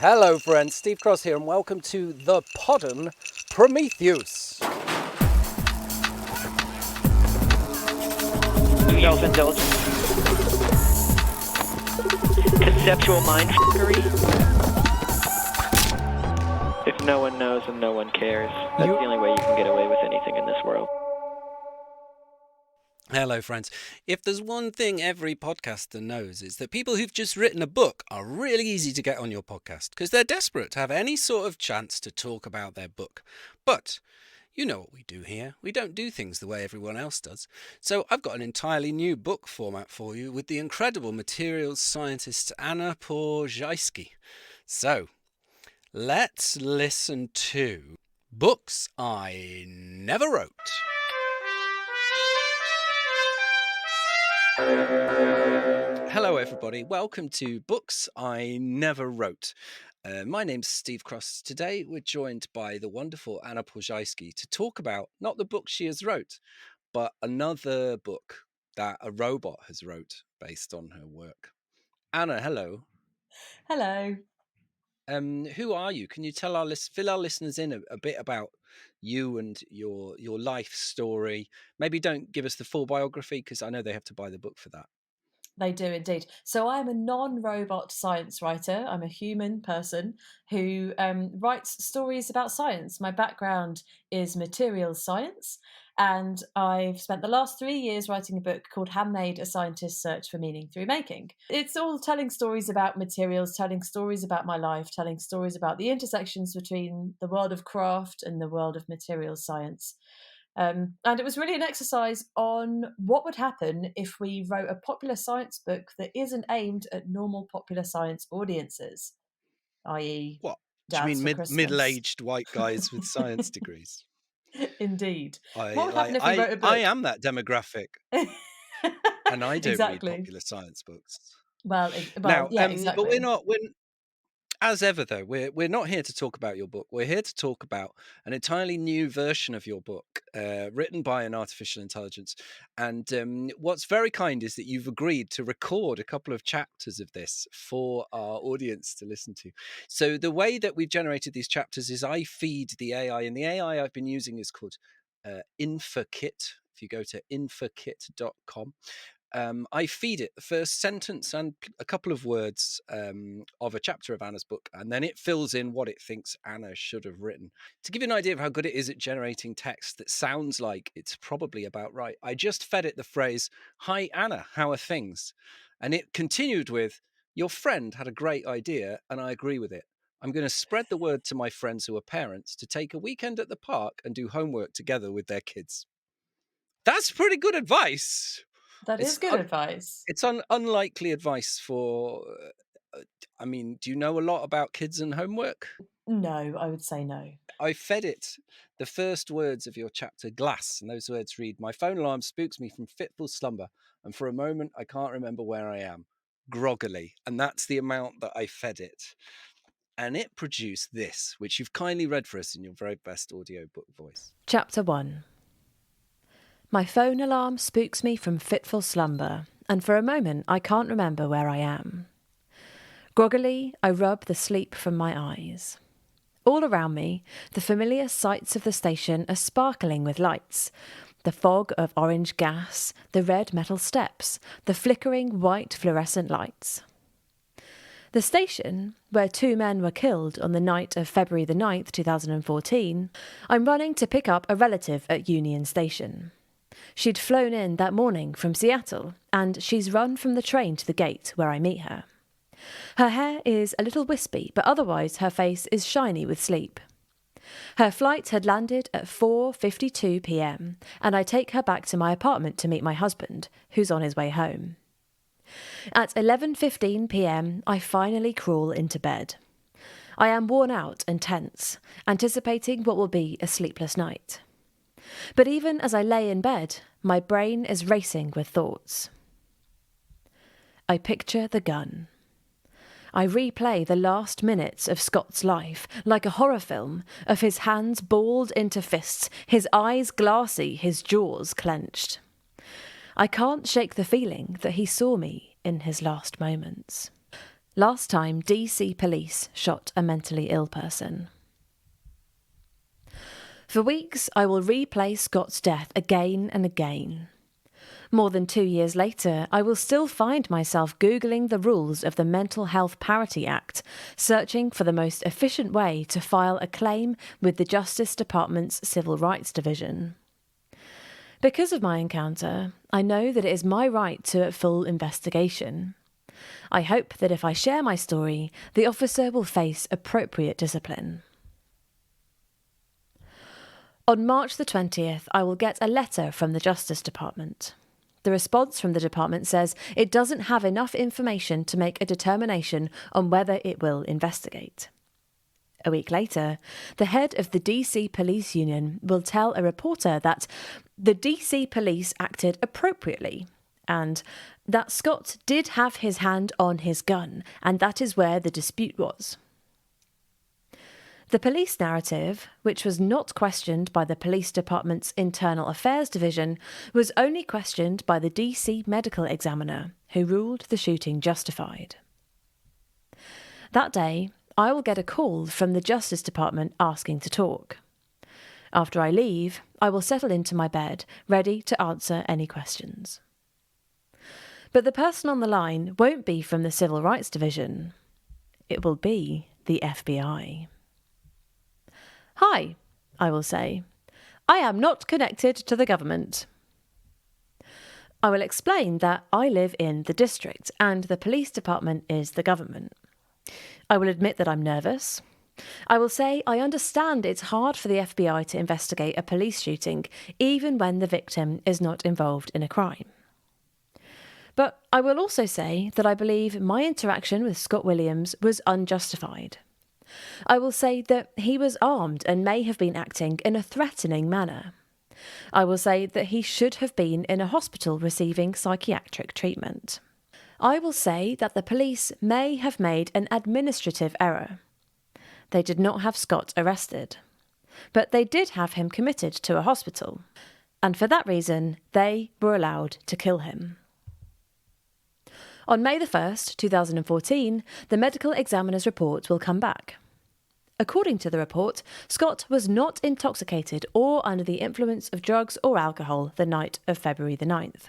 Hello friends, Steve Cross here and welcome to the Podden Prometheus. Self-indulgence. Conceptual mindfuckery. If no one knows and no one cares, that's the only way you can get away with anything in this world. Hello friends. If there's one thing every podcaster knows, it's that people who've just written a book are really easy to get on your podcast because they're desperate to have any sort of chance to talk about their book. But you know what we do here. We don't do things the way everyone else does. So I've got an entirely new book format for you with the incredible materials scientist Anna Ploszajski. So let's listen to Books I Never Wrote. Hello everybody, welcome to Books I Never Wrote. My name's Steve Cross. Today we're joined by the wonderful Anna Ploszajski to talk about not the book she has wrote, but another book that a robot has wrote based on her work. Anna, hello. Hello. Who are you? Can you fill our listeners in a bit about you and your life story? Maybe don't give us the full biography because I know they have to buy the book for that. They do indeed. So I'm a non-robot science writer. I'm a human person who writes stories about science. My background is materials science, and I've spent the last 3 years writing a book called Handmade, A Scientist's Search for Meaning Through Making. It's all telling stories about materials, telling stories about my life, telling stories about the intersections between the world of craft and the world of materials science. And it was really an exercise on what would happen if we wrote a popular science book that isn't aimed at normal popular science audiences, i.e. What? Do you dads mean for Christmas. middle-aged white guys with science degrees? Indeed. What would happen if we wrote a book? I am that demographic, and I don't read Exactly. popular science books. Well, Now, yeah, exactly. but we're not. As ever, though, we're not here to talk about your book. We're here to talk about an entirely new version of your book, written by an artificial intelligence. And what's very kind is that you've agreed to record a couple of chapters of this for our audience to listen to. So the way that we've generated these chapters is I feed the AI, and the AI I've been using is called Inferkit. If you go to inferkit.com. I feed it the first sentence and a couple of words of a chapter of Anna's book, and then it fills in what it thinks Anna should have written. To give you an idea of how good it is at generating text that sounds like it's probably about right, I just fed it the phrase, "Hi Anna, how are things?" And it continued with, "Your friend had a great idea and I agree with it. I'm going to spread the word to my friends who are parents to take a weekend at the park and do homework together with their kids." That's pretty good advice. That is good advice. It's unlikely advice for. I mean, do you know a lot about kids and homework? No, I would say no. I fed it the first words of your chapter, glass, and those words read, "My phone alarm spooks me from fitful slumber, and for a moment I can't remember where I am. Groggily." And that's the amount that I fed it. And it produced this, which you've kindly read for us in your very best audiobook voice. Chapter 1. My phone alarm spooks me from fitful slumber, and for a moment I can't remember where I am. Groggily, I rub the sleep from my eyes. All around me, the familiar sights of the station are sparkling with lights. The fog of orange gas, the red metal steps, the flickering white fluorescent lights. The station, where 2 men were killed on the night of February the 9th, 2014, I'm running to pick up a relative at Union Station. She'd flown in that morning from Seattle, and she's run from the train to the gate where I meet her. Her hair is a little wispy, but otherwise her face is shiny with sleep. Her flight had landed at 4:52 p.m, and I take her back to my apartment to meet my husband, who's on his way home. At 11:15 p.m, I finally crawl into bed. I am worn out and tense, anticipating what will be a sleepless night. But even as I lay in bed, my brain is racing with thoughts. I picture the gun. I replay the last minutes of Scott's life like a horror film, of his hands balled into fists, his eyes glassy, his jaws clenched. I can't shake the feeling that he saw me in his last moments. Last time DC police shot a mentally ill person. For weeks, I will replay Scott's death again and again. More than 2 years later, I will still find myself Googling the rules of the Mental Health Parity Act, searching for the most efficient way to file a claim with the Justice Department's Civil Rights Division. Because of my encounter, I know that it is my right to a full investigation. I hope that if I share my story, the officer will face appropriate discipline. On March the 20th, I will get a letter from the Justice Department. The response from the department says it doesn't have enough information to make a determination on whether it will investigate. A week later, the head of the DC Police Union will tell a reporter that the DC Police acted appropriately and that Scott did have his hand on his gun, and that is where the dispute was. The police narrative, which was not questioned by the police department's Internal Affairs Division, was only questioned by the DC medical examiner, who ruled the shooting justified. That day, I will get a call from the Justice Department asking to talk. After I leave, I will settle into my bed, ready to answer any questions. But the person on the line won't be from the Civil Rights Division. It will be the FBI. "Hi," I will say. "I am not connected to the government." I will explain that I live in the district and the police department is the government. I will admit that I'm nervous. I will say I understand it's hard for the FBI to investigate a police shooting, even when the victim is not involved in a crime. But I will also say that I believe my interaction with Scott Williams was unjustified. I will say that he was armed and may have been acting in a threatening manner. I will say that he should have been in a hospital receiving psychiatric treatment. I will say that the police may have made an administrative error. They did not have Scott arrested, but they did have him committed to a hospital, and for that reason, they were allowed to kill him. On May the 1st, 2014, the medical examiner's report will come back. According to the report, Scott was not intoxicated or under the influence of drugs or alcohol the night of February the 9th.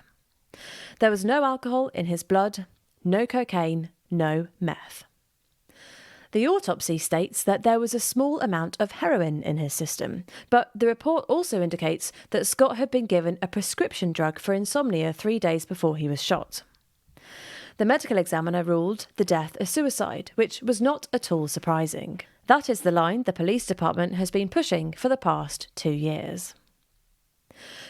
There was no alcohol in his blood, no cocaine, no meth. The autopsy states that there was a small amount of heroin in his system, but the report also indicates that Scott had been given a prescription drug for insomnia 3 days before he was shot. The medical examiner ruled the death a suicide, which was not at all surprising. That is the line the police department has been pushing for the past 2 years.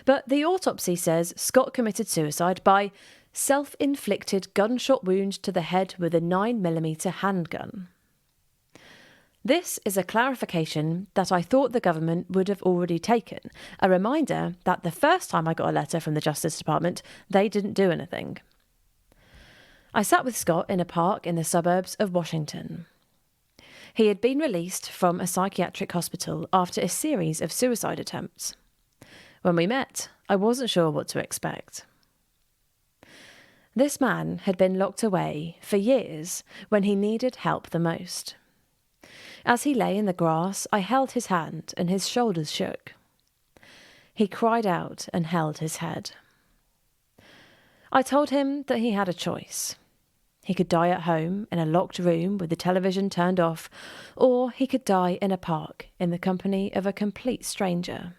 But the autopsy says Scott committed suicide by self-inflicted gunshot wound to the head with a 9mm handgun. This is a clarification that I thought the government would have already taken, a reminder that the first time I got a letter from the Justice Department, they didn't do anything. I sat with Scott in a park in the suburbs of Washington. He had been released from a psychiatric hospital after a series of suicide attempts. When we met, I wasn't sure what to expect. This man had been locked away for years when he needed help the most. As he lay in the grass, I held his hand and his shoulders shook. He cried out and held his head. I told him that he had a choice. He could die at home in a locked room with the television turned off, or he could die in a park in the company of a complete stranger.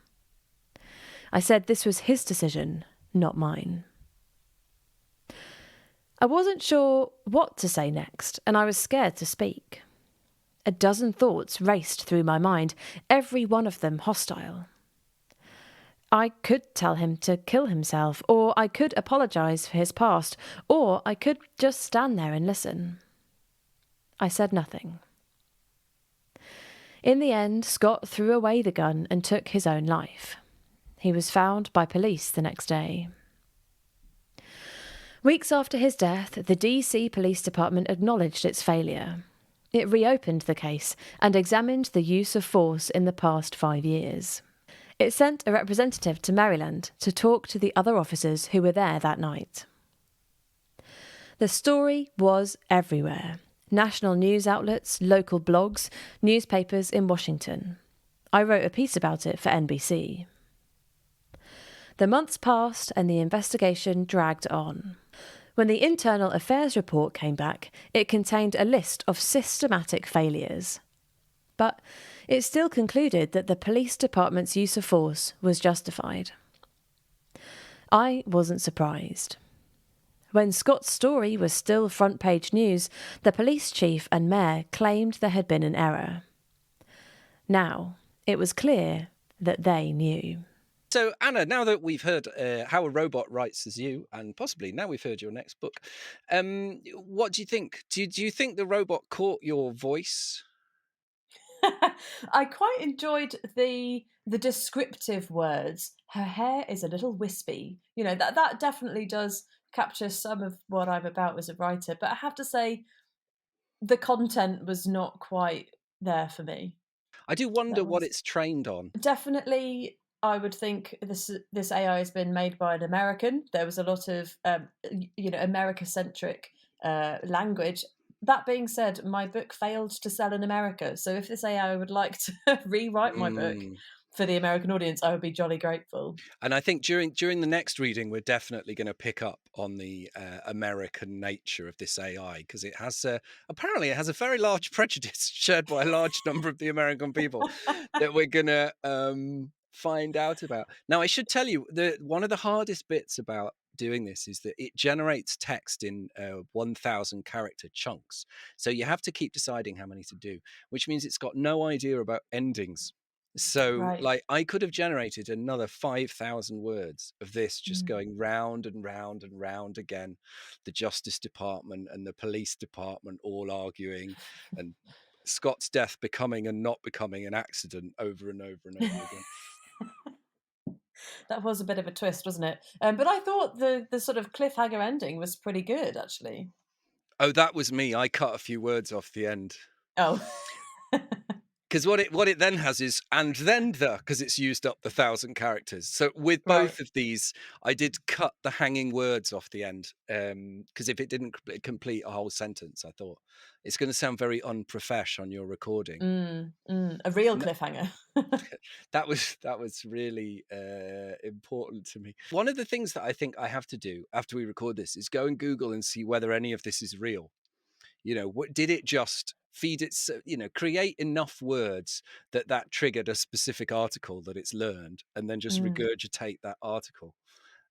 I said this was his decision, not mine. I wasn't sure what to say next, and I was scared to speak. A dozen thoughts raced through my mind, every one of them hostile. I could tell him to kill himself, or I could apologise for his past, or I could just stand there and listen. I said nothing. In the end, Scott threw away the gun and took his own life. He was found by police the next day. Weeks after his death, the DC Police Department acknowledged its failure. It reopened the case and examined the use of force in the past 5 years. It sent a representative to Maryland to talk to the other officers who were there that night. The story was everywhere, national news outlets, local blogs, newspapers in Washington. I wrote a piece about it for NBC. The months passed and the investigation dragged on. When the Internal Affairs report came back, it contained a list of systematic failures. But it still concluded that the police department's use of force was justified. I wasn't surprised. When Scott's story was still front-page news, the police chief and mayor claimed there had been an error. Now, it was clear that they knew. So, Anna, now that we've heard how a robot writes as you, and possibly now we've heard your next book, what do you think? Do you think the robot caught your voice? I quite enjoyed the descriptive words. Her hair is a little wispy. You know, that definitely does capture some of what I'm about as a writer. But I have to say, the content was not quite there for me. I do wonder That what was it's trained on. definitely. I would think this AI has been made by an American. There was a lot of America-centric language. That being said, my book failed to sell in America. So if this AI would like to rewrite my book Mm. for the American audience, I would be jolly grateful. And I think during the next reading, we're definitely going to pick up on the American nature of this AI, because it has apparently it has a very large prejudice shared by a large number of the American people that we're going to find out about. Now, I should tell you that one of the hardest bits about doing this is that it generates text in 1,000 character chunks. So you have to keep deciding how many to do, which means it's got no idea about endings. So, Right. like, I could have generated another 5,000 words of this just Mm. going round and round and round again. The Justice Department and the Police Department all arguing, and Scott's death becoming and not becoming an accident over and over and over again. That was a bit of a twist, wasn't it? But I thought the sort of cliffhanger ending was pretty good, actually. Oh, that was me. I cut a few words off the end. Oh. Because what it then has is and then because it's used up the 1,000 characters. So with Right. both of these, I did cut the hanging words off the end, because if it didn't complete a whole sentence, I thought it's going to sound very unprofesh on your recording. A real And cliffhanger. that was really important to me. One of the things that I think I have to do after we record this is go and Google and see whether any of this is real. You know, what did it just feed its, create enough words that triggered a specific article that it's learned, and then just Mm. regurgitate that article.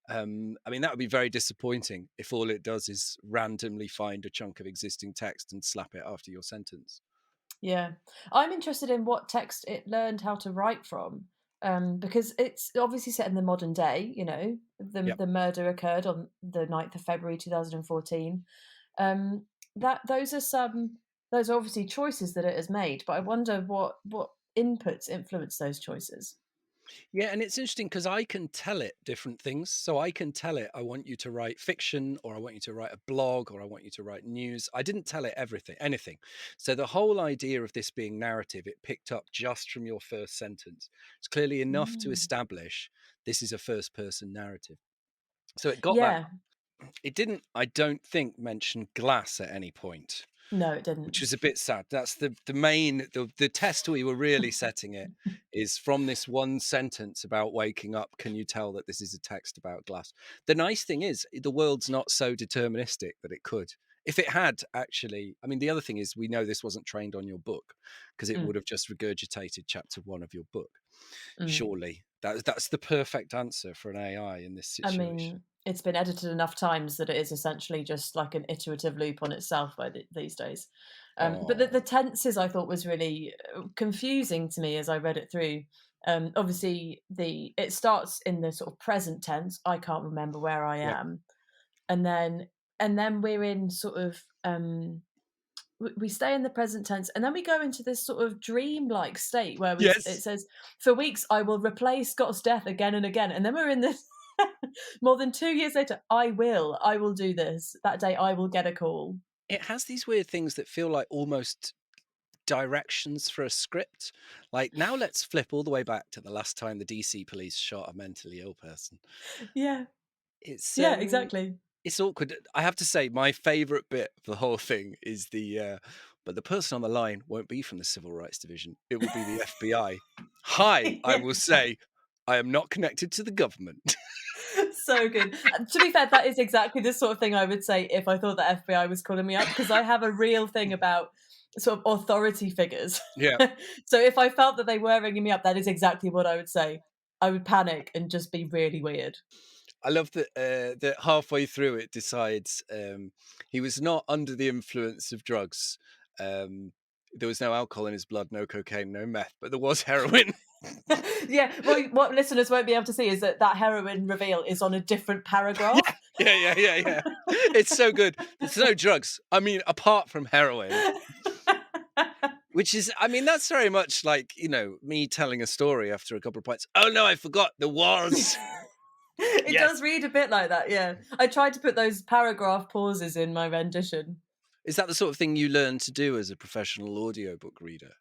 I mean, that would be very disappointing if all it does is randomly find a chunk of existing text and slap it after your sentence. Yeah. I'm interested in what text it learned how to write from, because it's obviously set in the modern day, Yeah. the murder occurred on the 9th of February 2014. Um, that those are obviously choices that it has made, but I wonder what inputs influence those choices. Yeah, and it's interesting because I can tell it different things. So I can tell it, I want you to write fiction, or I want you to write a blog, or I want you to write news. I didn't tell it anything. So the whole idea of this being narrative, it picked up just from your first sentence. It's clearly enough to Mm. establish this is a first person narrative. So it got that. Yeah. It didn't, I don't think, mention glass at any point, No, it which didn't. was a bit sad. That's the main the test we were really setting it is from this one sentence about waking up. Can you tell that this is a text about glass? The nice thing is the world's not so deterministic that it could. If it had actually, I mean, the other thing is we know this wasn't trained on your book, because it would Mm, have just regurgitated chapter 1 of your book. mm. Surely that's the perfect answer for an AI in this I situation. mean, it's been edited enough times that it is essentially just like an iterative loop on itself these days. But the Oh, tenses I thought was really confusing to me as I read it through. Obviously, it starts in the sort of present tense. I can't remember where I yep. am, and then we're in sort of we stay in the present tense, and then we go into this sort of dream-like state where it Yes. says, "For weeks I will replay Scott's death again and again," and then we're in this more than 2 years later. I will do this. That day, I will get a call. It has these weird things that feel like almost directions for a script. Like, now let's flip all the way back to the last time the DC police shot a mentally ill person. Yeah, It's yeah, exactly. It's awkward. I have to say, my favourite bit of the whole thing is but the person on the line won't be from the Civil Rights Division. It will be the FBI. Hi, I will Yes. say, I am not connected to the government. So good. To be fair, that is exactly the sort of thing I would say if I thought the FBI was calling me up, because I have a real thing about sort of authority figures. Yeah. So if I felt that they were ringing me up, that is exactly what I would say. I would panic and just be really weird. I love that halfway through it decides he was not under the influence of drugs. There was no alcohol in his blood, no cocaine, no meth, but there was heroin. Yeah, well, what listeners won't be able to see is that heroin reveal is on a different paragraph. Yeah. It's so good. There's no drugs. I mean, apart from heroin, which is, I mean, that's very much like, me telling a story after a couple of pints. Oh no, I forgot there was. It Yes. does read a bit like that, yeah. I tried to put those paragraph pauses in my rendition. Is that the sort of thing you learn to do as a professional audiobook reader?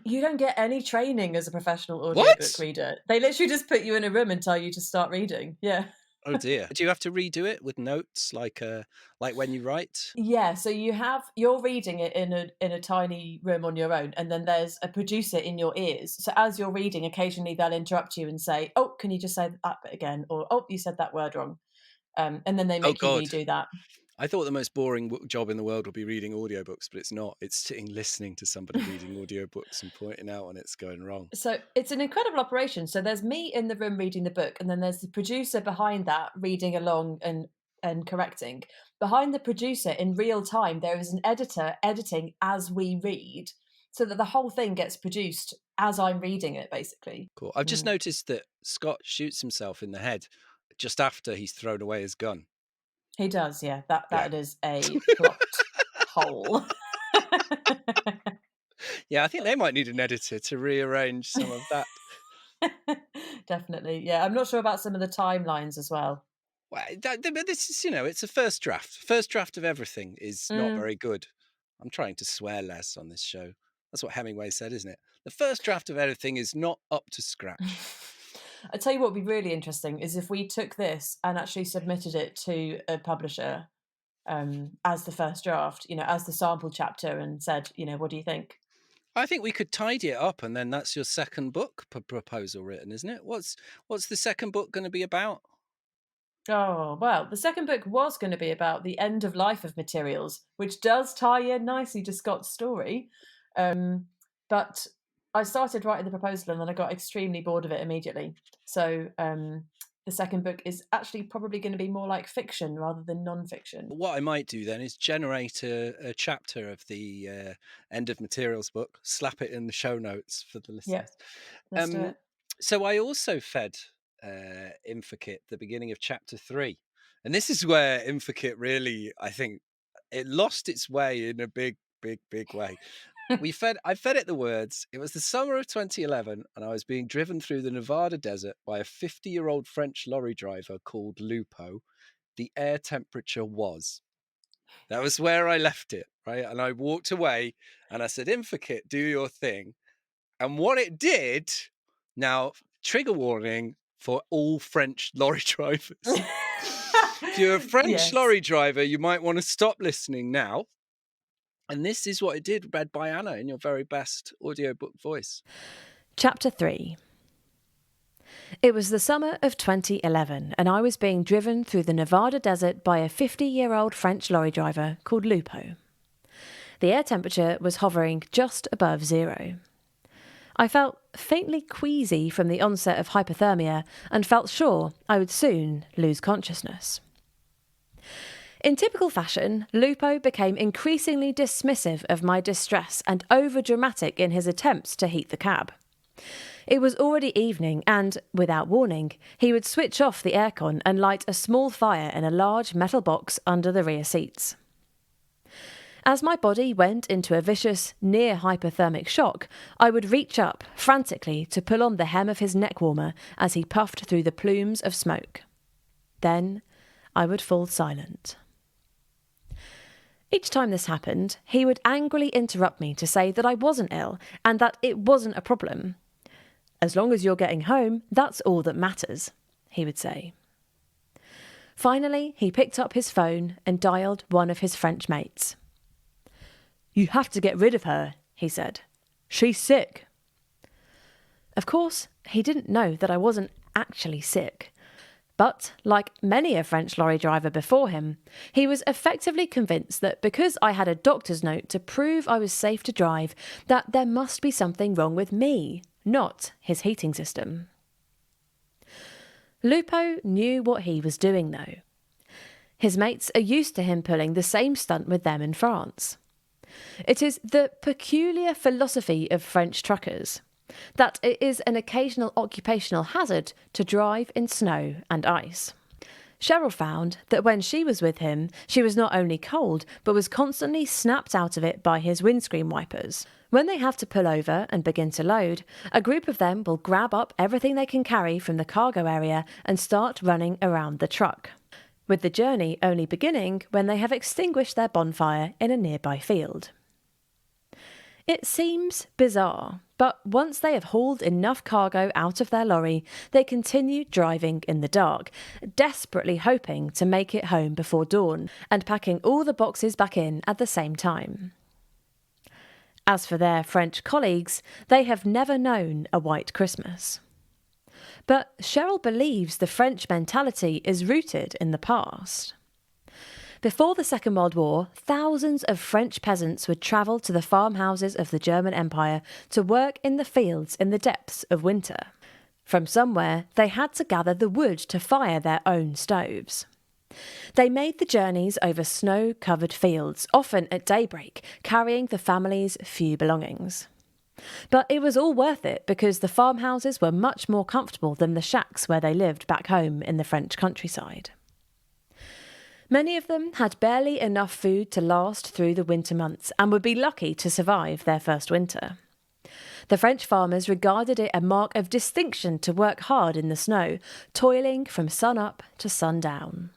You don't get any training as a professional audiobook What? reader. They literally just put you in a room and tell you to start reading. Yeah. Oh dear. Do you have to redo it with notes like when you write? Yeah, so you're reading it in a tiny room on your own, and then there's a producer in your ears. So as you're reading, occasionally they'll interrupt you and say, "Oh, can you just say that bit again?" Or, "Oh, you said that word wrong." And then they Oh make you God. redo that. I thought the most boring job in the world would be reading audiobooks, but it's not. It's sitting listening to somebody reading audiobooks and pointing out when it's going wrong. So it's an incredible operation. So there's me in the room reading the book, and then there's the producer behind that reading along and correcting. Behind the producer in real time, there is an editor editing as we read, so that the whole thing gets produced as I'm reading it, basically. Cool. I've just noticed that Scott shoots himself in the head just after he's thrown away his gun. He does, yeah. That Yeah. is a plot hole. Yeah, I think they might need an editor to rearrange some of that. Definitely, yeah. I'm not sure about some of the timelines as well. Well, but this is, it's a first draft. First draft of everything is not Mm. very good. I'm trying to swear less on this show. That's what Hemingway said, isn't it? The first draft of everything is not up to scratch. I tell you what would be really interesting is if we took this and actually submitted it to a publisher as the first draft, as the sample chapter, and said, what do you think? I think we could tidy it up, and then that's your second book proposal written, isn't it? What's the second book going to be about? Oh, well, the second book was going to be about the end of life of materials, which does tie in nicely to Scott's story. But I started writing the proposal and then I got extremely bored of it immediately. So the second book is actually probably going to be more like fiction rather than non-fiction. What I might do then is generate a chapter of the end of materials book, slap it in the show notes for the listeners. Let's do it. So I also fed Inferkit the beginning of chapter 3. And this is where Inferkit really, I think, it lost its way in a big way. I fed it the words. It was the summer of 2011, and I was being driven through the Nevada desert by a 50-year-old French lorry driver called Lupo. The air temperature was. That was where I left it, right? And I walked away, and I said, Inferkit, do your thing. And what it did, now, trigger warning for all French lorry drivers. If you're a French lorry driver, you might want to stop listening now. And this is what it did, read by Anna in your very best audiobook voice. Chapter 3. It was the summer of 2011, and I was being driven through the Nevada desert by a 50-year-old French lorry driver called Lupo. The air temperature was hovering just above 0. I felt faintly queasy from the onset of hypothermia and felt sure I would soon lose consciousness. In typical fashion, Lupo became increasingly dismissive of my distress and over-dramatic in his attempts to heat the cab. It was already evening and, without warning, he would switch off the aircon and light a small fire in a large metal box under the rear seats. As my body went into a vicious, near-hypothermic shock, I would reach up frantically to pull on the hem of his neck warmer as he puffed through the plumes of smoke. Then I would fall silent. Each time this happened, he would angrily interrupt me to say that I wasn't ill and that it wasn't a problem. As long as you're getting home, that's all that matters, he would say. Finally, he picked up his phone and dialed one of his French mates. "You have to get rid of her," he said. "She's sick." Of course, he didn't know that I wasn't actually sick. But, like many a French lorry driver before him, he was effectively convinced that because I had a doctor's note to prove I was safe to drive, that there must be something wrong with me, not his heating system. Lupo knew what he was doing, though. His mates are used to him pulling the same stunt with them in France. It is the peculiar philosophy of French truckers that it is an occasional occupational hazard to drive in snow and ice. Cheryl found that when she was with him, she was not only cold, but was constantly snapped out of it by his windscreen wipers. When they have to pull over and begin to load, a group of them will grab up everything they can carry from the cargo area and start running around the truck, with the journey only beginning when they have extinguished their bonfire in a nearby field. It seems bizarre, but once they have hauled enough cargo out of their lorry, they continue driving in the dark, desperately hoping to make it home before dawn and packing all the boxes back in at the same time. As for their French colleagues, they have never known a white Christmas. But Cheryl believes the French mentality is rooted in the past. Before the Second World War, thousands of French peasants would travel to the farmhouses of the German Empire to work in the fields in the depths of winter. From somewhere, they had to gather the wood to fire their own stoves. They made the journeys over snow-covered fields, often at daybreak, carrying the family's few belongings. But it was all worth it because the farmhouses were much more comfortable than the shacks where they lived back home in the French countryside. Many of them had barely enough food to last through the winter months and would be lucky to survive their first winter. The French farmers regarded it a mark of distinction to work hard in the snow, toiling from sun up to sundown.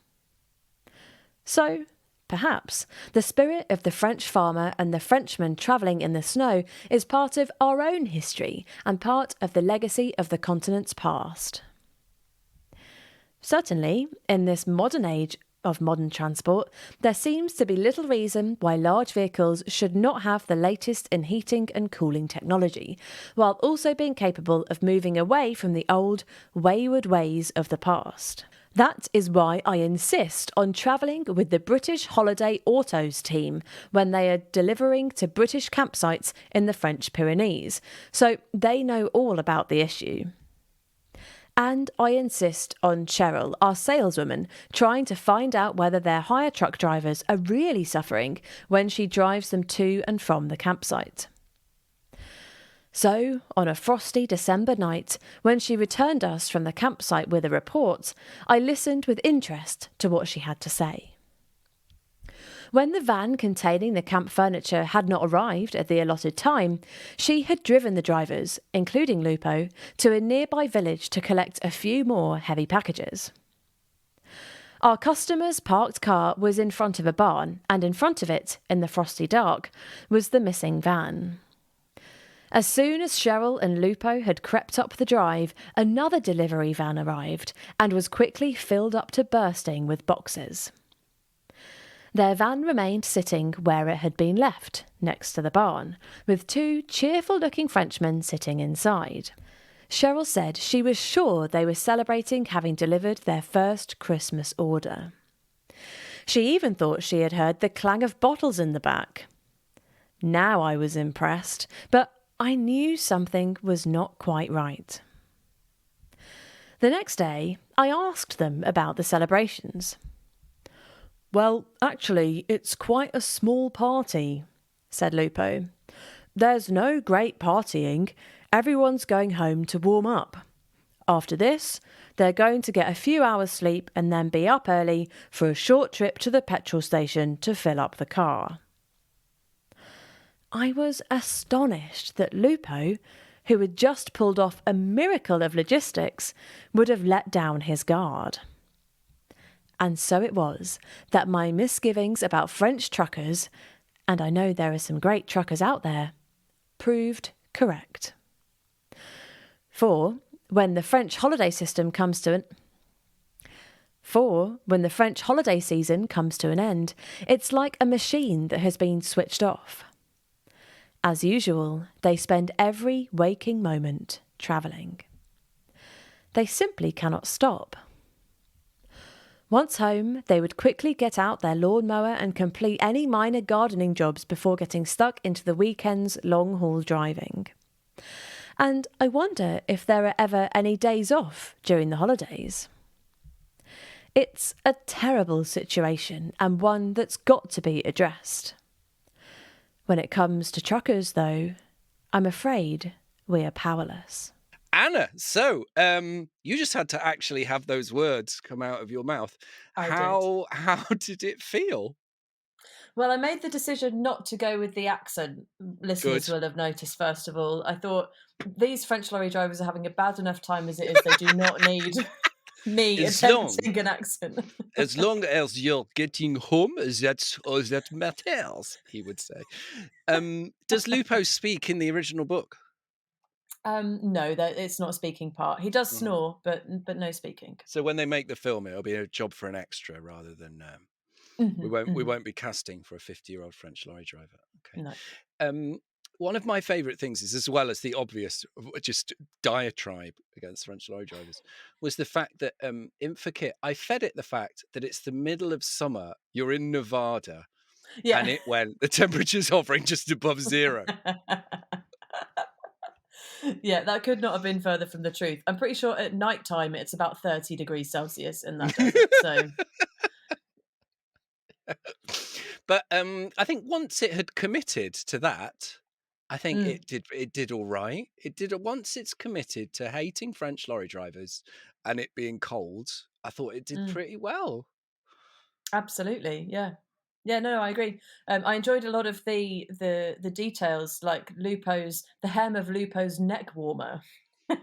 So, perhaps, the spirit of the French farmer and the Frenchman travelling in the snow is part of our own history and part of the legacy of the continent's past. Certainly, in this modern age of modern transport, there seems to be little reason why large vehicles should not have the latest in heating and cooling technology, while also being capable of moving away from the old, wayward ways of the past. That is why I insist on travelling with the British Holiday Autos team when they are delivering to British campsites in the French Pyrenees, so they know all about the issue. And I insist on Cheryl, our saleswoman, trying to find out whether their hire truck drivers are really suffering when she drives them to and from the campsite. So, on a frosty December night, when she returned us from the campsite with a report, I listened with interest to what she had to say. When the van containing the camp furniture had not arrived at the allotted time, she had driven the drivers, including Lupo, to a nearby village to collect a few more heavy packages. Our customer's parked car was in front of a barn, and in front of it, in the frosty dark, was the missing van. As soon as Cheryl and Lupo had crept up the drive, another delivery van arrived and was quickly filled up to bursting with boxes. Their van remained sitting where it had been left, next to the barn, with two cheerful-looking Frenchmen sitting inside. Cheryl said she was sure they were celebrating having delivered their first Christmas order. She even thought she had heard the clang of bottles in the back. Now I was impressed, but I knew something was not quite right. The next day, I asked them about the celebrations. "Well, actually, it's quite a small party," said Lupo. "There's no great partying. Everyone's going home to warm up. After this, they're going to get a few hours sleep and then be up early for a short trip to the petrol station to fill up the car." I was astonished that Lupo, who had just pulled off a miracle of logistics, would have let down his guard. And so it was that my misgivings about French truckers, and I know there are some great truckers out there, proved correct. For when the French holiday system comes to For when the French holiday season comes to an end, it's like a machine that has been switched off. As usual, they spend every waking moment travelling. They simply cannot stop. Once home, they would quickly get out their lawnmower and complete any minor gardening jobs before getting stuck into the weekend's long-haul driving. And I wonder if there are ever any days off during the holidays. It's a terrible situation and one that's got to be addressed. When it comes to truckers, though, I'm afraid we're powerless. Anna, so you just had to actually have those words come out of your mouth. I did. How did it feel? Well, I made the decision not to go with the accent. Listeners Good. will have noticed, first of all. I thought these French lorry drivers are having a bad enough time as it is. They do not need me attempting an accent. As long as you're getting home, that's all that matters, he would say. Does Lupo speak in the original book? No, it's not a speaking part. He does Mhm. snore, but no speaking. So when they make the film, it'll be a job for an extra rather than we won't be casting for a 50-year-old French lorry driver. Okay. No. One of my favourite things is, as well as the obvious just diatribe against French lorry drivers, was the fact that Inferkit, I fed it the fact that it's the middle of summer, you're in Nevada, Yeah. and the temperature's hovering just above zero. Yeah, that could not have been further from the truth. I'm pretty sure at night time it's about 30 degrees Celsius in that desert. So, But I think once it had committed to that, I think it did all right. It did once it's committed to hating French lorry drivers and it being cold. I thought it did pretty well. absolutely, yeah. Yeah, no, I agree. I enjoyed a lot of the details, like the hem of Lupo's neck warmer.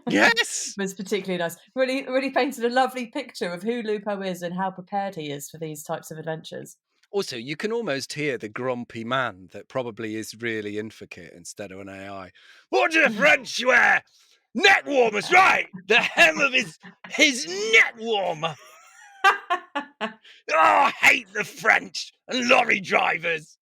Yes. Was particularly nice. Really painted a lovely picture of who Lupo is and how prepared he is for these types of adventures. Also, you can almost hear the grumpy man that probably is really Inferkit instead of an AI. What do the French wear? Neck warmers, right? The hem of his neck warmer. Oh, I hate the French and lorry drivers.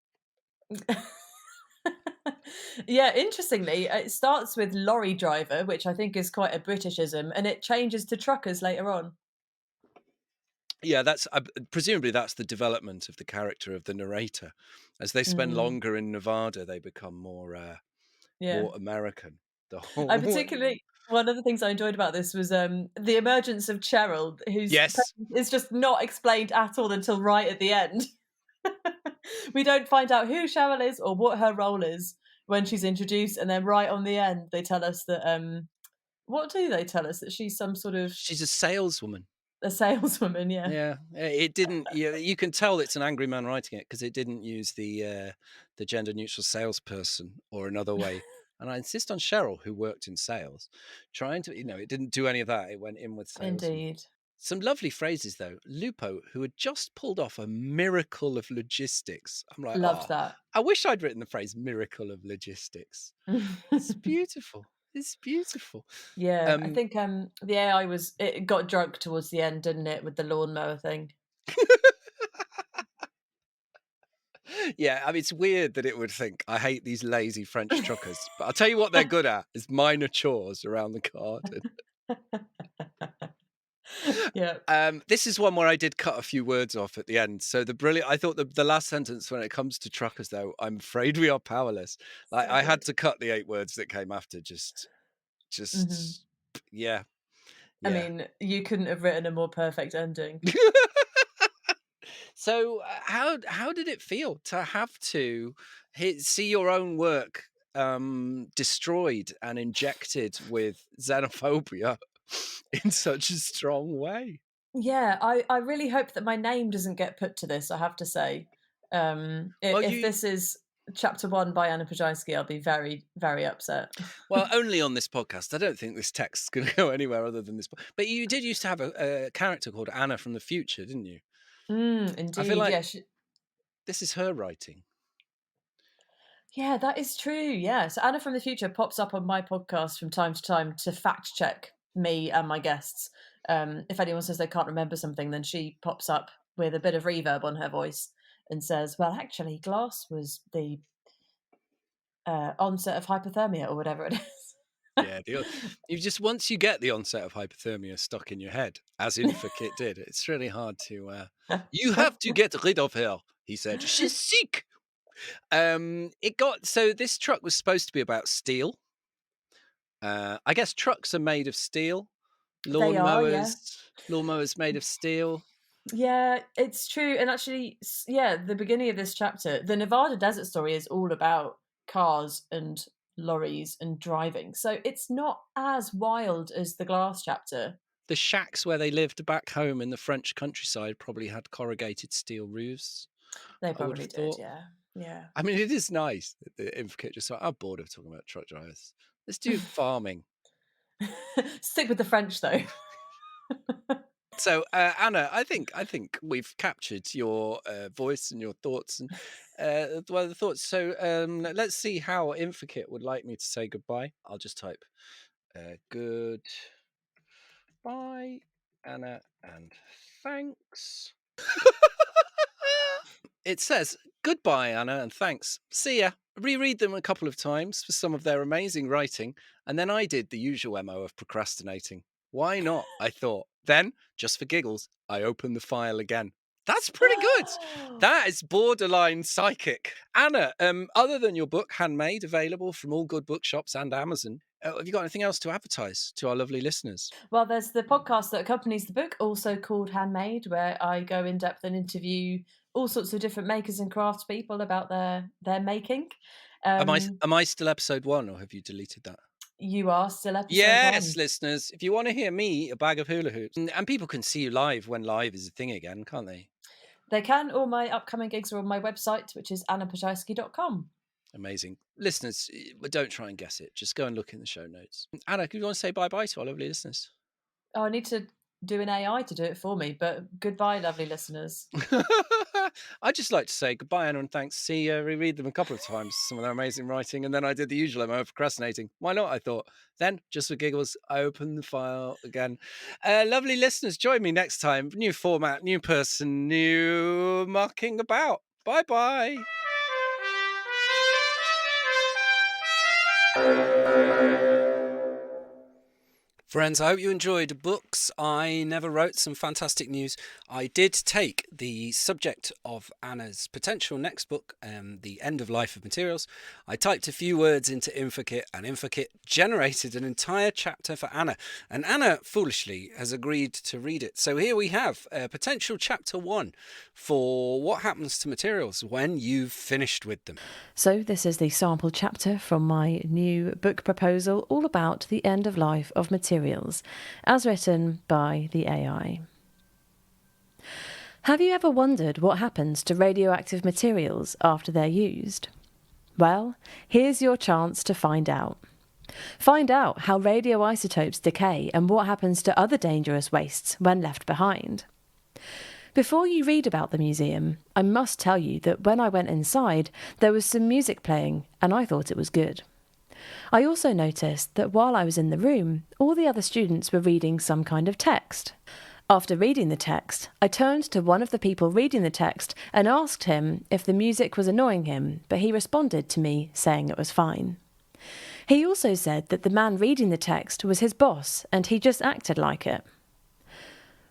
Yeah, interestingly, it starts with lorry driver, which I think is quite a Britishism, and it changes to truckers later on. Yeah, that's presumably that's the development of the character of the narrator. As they spend longer in Nevada, they become more Yeah. American. The I whole particularly one of the things I enjoyed about this was the emergence of Cheryl, who's yes. is just not explained at all until right at the end. We don't find out who Cheryl is or what her role is when she's introduced, and then right on the end they tell us that what do they tell us? That she's some sort of She's a saleswoman. a saleswoman, yeah. Yeah, it didn't. You can tell it's an angry man writing it because it didn't use the gender neutral salesperson or another way. And I insist on Cheryl, who worked in sales, trying to. It didn't do any of that. It went in with salesman. Indeed. Some lovely phrases though. Lupo, who had just pulled off a miracle of logistics. I'm like, Loved oh, that. I wish I'd written the phrase "miracle of logistics." It's beautiful. It's beautiful. Yeah, I think the AI it got drunk towards the end, didn't it, with the lawnmower thing? Yeah, I mean, it's weird that it would think, I hate these lazy French truckers. But I'll tell you what they're good at is minor chores around the garden. Yeah. This is one where I did cut a few words off at the end. So I thought the last sentence when it comes to truckers, though, I'm afraid we are powerless. Like So I had good. to cut the 8 words that came after. Just yeah. I mean, you couldn't have written a more perfect ending. So how did it feel to have to see your own work destroyed and injected with xenophobia in such a strong way? Yeah, I really hope that my name doesn't get put to this, I have to say. Well, If this is chapter 1 by Anna Ploszajski, I'll be very, very upset. well, only on this podcast. I don't think this text's going to go anywhere other than this. But you did used to have a character called Anna from the future, didn't you? I feel Indeed, like yeah. this is her writing. Yeah, that is true. Yeah. So Anna from the future pops up on my podcast from time to time to fact check me and my guests. If anyone says they can't remember something, then she pops up with a bit of reverb on her voice and says, well, actually, glass was the onset of hypothermia or whatever it is. Yeah, you just once you get the onset of hypothermia stuck in your head, as Inferkit did, it's really hard to. You have to get rid of her, he said. She's sick. So this truck was supposed to be about steel. I guess trucks are made of steel. They are, yeah. Lawnmowers made of steel. Yeah, it's true. And actually, the beginning of this chapter, the Nevada desert story is all about cars and lorries and driving. So it's not as wild as the glass chapter. The shacks where they lived back home in the French countryside probably had corrugated steel roofs. They I would probably have did, thought. yeah. Yeah. I mean, it is nice that the Inferkit just like, I'm bored of talking about truck drivers. Let's do farming. Stick with the French, though. So, Anna, I think we've captured your voice and your thoughts and the thoughts. So, let's see how Inferkit would like me to say goodbye. I'll just type goodbye, Anna, and thanks. It says, goodbye, Anna, and thanks. See ya. Reread them a couple of times for some of their amazing writing, and then I did the usual MO of procrastinating. Why not? I thought. Then, just for giggles, I opened the file again. That's pretty good. That is borderline psychic. Anna, other than your book, Handmade, available from all good bookshops and Amazon, have you got anything else to advertise to our lovely listeners? Well, there's the podcast that accompanies the book, also called Handmade, where I go in depth and interview all sorts of different makers and crafts people about their making. Am I still episode 1, or have you deleted that? You are still episode 1. Yes, listeners, if you want to hear me eat a bag of hula hoops, and people can see you live when live is a thing again, can't they? They can. All my upcoming gigs are on my website, which is annaploszajski.com. Amazing. Listeners, don't try and guess it. Just go and look in the show notes. Anna, do you want to say bye-bye to our lovely listeners? Oh, I need to do an AI to do it for me, but goodbye, lovely listeners. I'd just like to say goodbye, Anna, and thanks. See, reread them a couple of times, some of their amazing writing, and then I did the usual MO of procrastinating. Why not, I thought. Then, just for giggles, I opened the file again. Lovely listeners, join me next time. New format, new person, new mucking about. Bye-bye. Friends, I hope you enjoyed Books I Never Wrote. Some fantastic news. I did take the subject of Anna's potential next book, The End of Life of Materials. I typed a few words into Inferkit, and Inferkit generated an entire chapter for Anna. And Anna, foolishly, has agreed to read it. So here we have potential chapter 1 for what happens to materials when you've finished with them. So this is the sample chapter from my new book proposal, all about the end of life of materials, as written by the AI. Have you ever wondered what happens to radioactive materials after they're used? Well, here's your chance to find out. Find out how radioisotopes decay and what happens to other dangerous wastes when left behind. Before you read about the museum, I must tell you that when I went inside, there was some music playing, and I thought it was good. I also noticed that while I was in the room, all the other students were reading some kind of text. After reading the text, I turned to one of the people reading the text and asked him if the music was annoying him, but he responded to me saying it was fine. He also said that the man reading the text was his boss, and he just acted like it.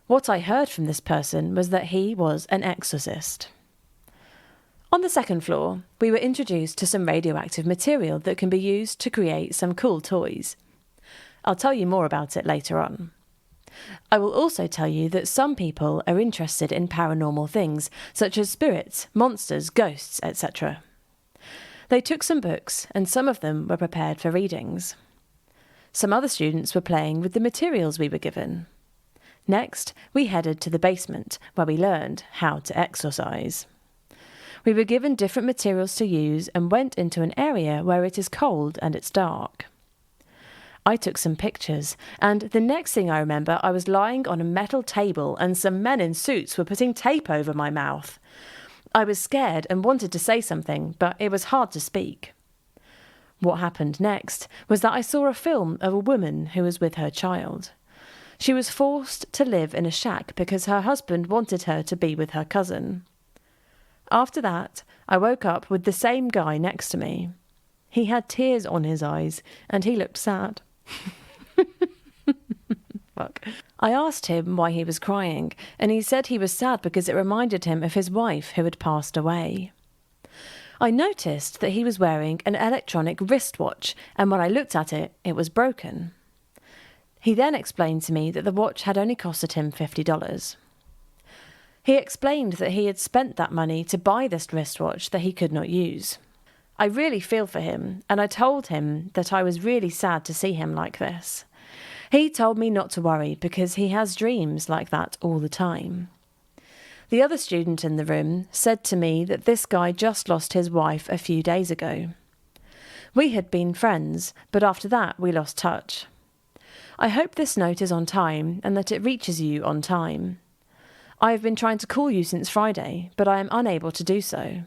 What I heard from this person was that he was an exorcist. On the second floor, we were introduced to some radioactive material that can be used to create some cool toys. I'll tell you more about it later on. I will also tell you that some people are interested in paranormal things, such as spirits, monsters, ghosts, etc. They took some books, and some of them were prepared for readings. Some other students were playing with the materials we were given. Next, we headed to the basement, where we learned how to exorcise. We were given different materials to use and went into an area where it is cold and it's dark. I took some pictures, and the next thing I remember, I was lying on a metal table and some men in suits were putting tape over my mouth. I was scared and wanted to say something, but it was hard to speak. What happened next was that I saw a film of a woman who was with her child. She was forced to live in a shack because her husband wanted her to be with her cousin. After that, I woke up with the same guy next to me. He had tears on his eyes, and he looked sad. Fuck. I asked him why he was crying, and he said he was sad because it reminded him of his wife who had passed away. I noticed that he was wearing an electronic wristwatch, and when I looked at it, it was broken. He then explained to me that the watch had only costed him $50. He explained that he had spent that money to buy this wristwatch that he could not use. I really feel for him, and I told him that I was really sad to see him like this. He told me not to worry because he has dreams like that all the time. The other student in the room said to me that this guy just lost his wife a few days ago. We had been friends, but after that we lost touch. I hope this note is on time and that it reaches you on time. I have been trying to call you since Friday, but I am unable to do so.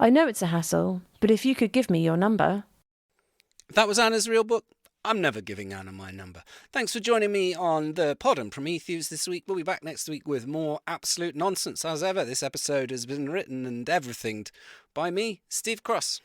I know it's a hassle, but if you could give me your number. That was Anna's real book. I'm never giving Anna my number. Thanks for joining me on the Pod and Prometheus this week. We'll be back next week with more absolute nonsense as ever. This episode has been written and everythinged by me, Steve Cross.